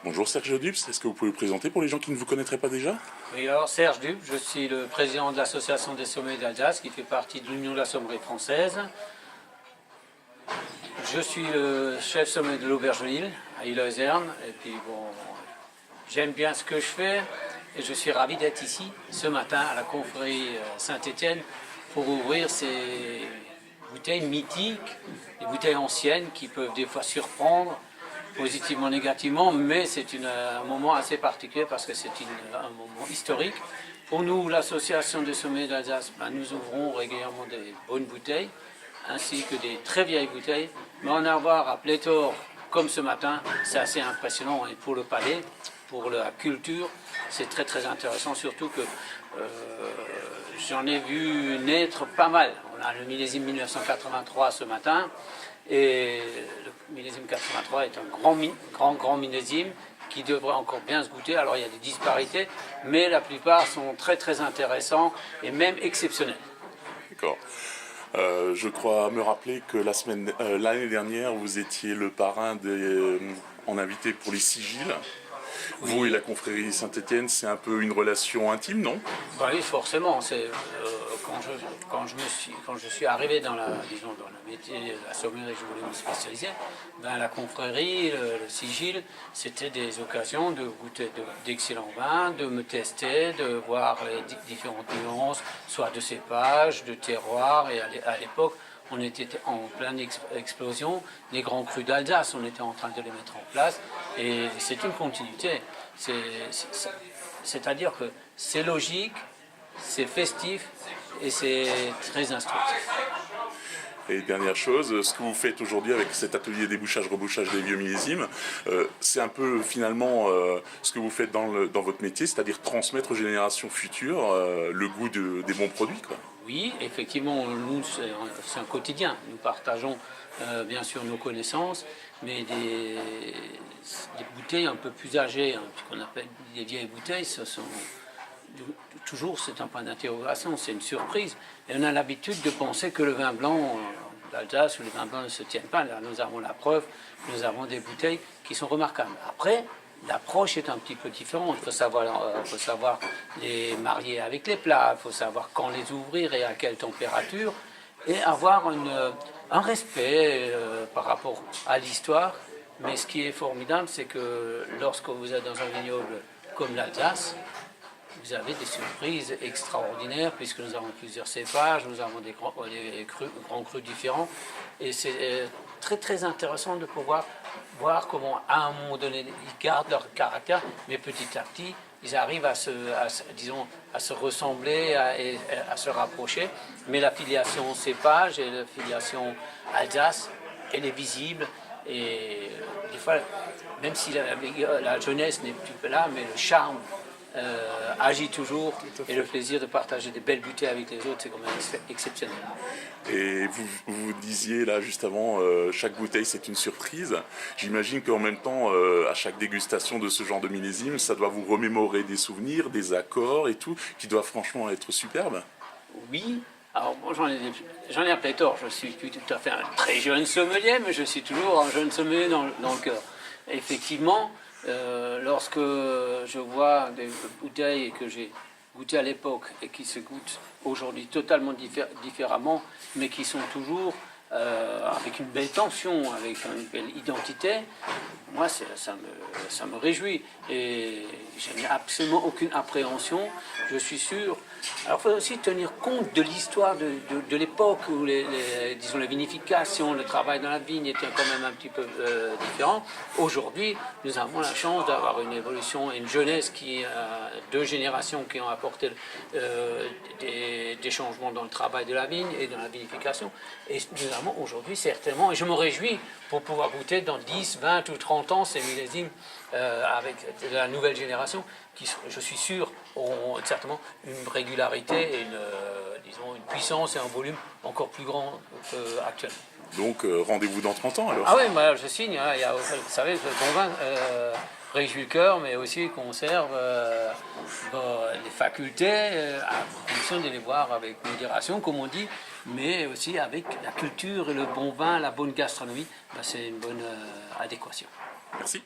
Bonjour Serge Dubs, est-ce que vous pouvez vous présenter pour les gens qui ne vous connaîtraient pas déjà? Oui, alors Serge Dubs, je suis le président de l'association des sommeliers d'Alsace qui fait partie de l'Union de la sommellerie française. Je suis le chef sommelier de l'Auberge de Lille, à Ille-et-Zerne, et puis bon, j'aime bien ce que je fais et je suis ravi d'être ici ce matin à la confrérie Saint-Étienne pour ouvrir ces bouteilles mythiques, des bouteilles anciennes qui peuvent des fois surprendre, positivement, négativement, mais c'est un moment assez particulier parce que c'est un moment historique. Pour nous, l'association des sommeliers d'Alsace, nous ouvrons régulièrement des bonnes bouteilles, ainsi que des très vieilles bouteilles, mais en avoir à pléthore comme ce matin, c'est assez impressionnant, et pour le palais, pour la culture, c'est très très intéressant, surtout que j'en ai vu naître pas mal. On a le millésime 1983 ce matin, et le millésime 83 est un grand millésime qui devrait encore bien se goûter. Alors il y a des disparités, mais la plupart sont très très intéressants et même exceptionnels. D'accord. Je crois me rappeler que l'année dernière, vous étiez le parrain en invité pour les sigiles. Oui. Vous et la confrérie Saint-Étienne, c'est un peu une relation intime, non? Ben oui, forcément. Quand je suis arrivé dans le métier de la sommellerie, je voulais me spécialiser, la confrérie, le sigil, c'était des occasions de goûter d'excellents vins, de me tester, de voir les différentes nuances, soit de cépages, de terroirs, et à l'époque, on était en pleine explosion des grands crus d'Alsace, on était en train de les mettre en place, et c'est une continuité. C'est-à-dire que c'est logique, c'est festif et c'est très instructif. Et dernière chose, ce que vous faites aujourd'hui avec cet atelier débouchage-rebouchage des vieux millésimes, c'est un peu finalement ce que vous faites dans votre métier, c'est-à-dire transmettre aux générations futures le goût des bons produits, quoi. Oui, effectivement, nous, c'est un quotidien. Nous partageons bien sûr nos connaissances, mais des bouteilles un peu plus âgées, ce qu'on appelle des vieilles bouteilles, toujours c'est un point d'interrogation, c'est une surprise. Et on a l'habitude de penser que le vin blanc d'Alsace ou le vin blanc ne se tiennent pas. Là, nous avons la preuve, nous avons des bouteilles qui sont remarquables. Après, l'approche est un petit peu différente. Il faut savoir les marier avec les plats, il faut savoir quand les ouvrir et à quelle température, et avoir un respect par rapport à l'histoire. Mais ce qui est formidable, c'est que lorsque vous êtes dans un vignoble comme l'Alsace, vous avez des surprises extraordinaires puisque nous avons plusieurs cépages, nous avons des grands crus différents, et c'est très très intéressant de pouvoir voir comment à un moment donné ils gardent leur caractère, mais petit à petit ils arrivent à se ressembler et à se rapprocher. Mais la filiation cépage et la filiation Alsace, elle est visible, et des fois, même si la jeunesse n'est plus là, mais le charme agit toujours, et le plaisir de partager des belles bouteilles avec les autres, c'est quand même exceptionnel. Et vous disiez là juste avant, chaque bouteille c'est une surprise. J'imagine qu'en même temps, à chaque dégustation de ce genre de millésime, ça doit vous remémorer des souvenirs, des accords et tout, qui doivent franchement être superbes. Oui, alors moi j'en ai à pléthore. Je suis plus tout à fait un très jeune sommelier, mais je suis toujours un jeune sommelier dans le cœur. Effectivement, lorsque je vois des bouteilles que j'ai goûtées à l'époque et qui se goûtent aujourd'hui totalement différemment, mais qui sont toujours avec une belle tension, avec une belle identité, moi ça me réjouit, et je n'ai absolument aucune appréhension. Je suis sûr. Alors il faut aussi tenir compte de l'histoire de l'époque où disons, la vinification, le travail dans la vigne était quand même un petit peu différent. Aujourd'hui, nous avons la chance d'avoir une évolution et une jeunesse deux générations qui ont apporté des changements dans le travail de la vigne et dans la vinification. Et nous avons aujourd'hui certainement, et je me réjouis pour pouvoir goûter dans 10, 20 ou 30 ans ces millésimes avec la nouvelle génération qui, je suis sûr, auront certainement une régularité et une puissance et un volume encore plus grand qu'actuellement. Donc rendez-vous dans 30 ans alors. Ah oui, je signe, hein, vous savez, le bon vin réjouit le cœur, mais aussi conserve les facultés, à condition de les voir avec modération, comme on dit, mais aussi avec la culture et le bon vin, la bonne gastronomie, c'est une bonne adéquation. Merci.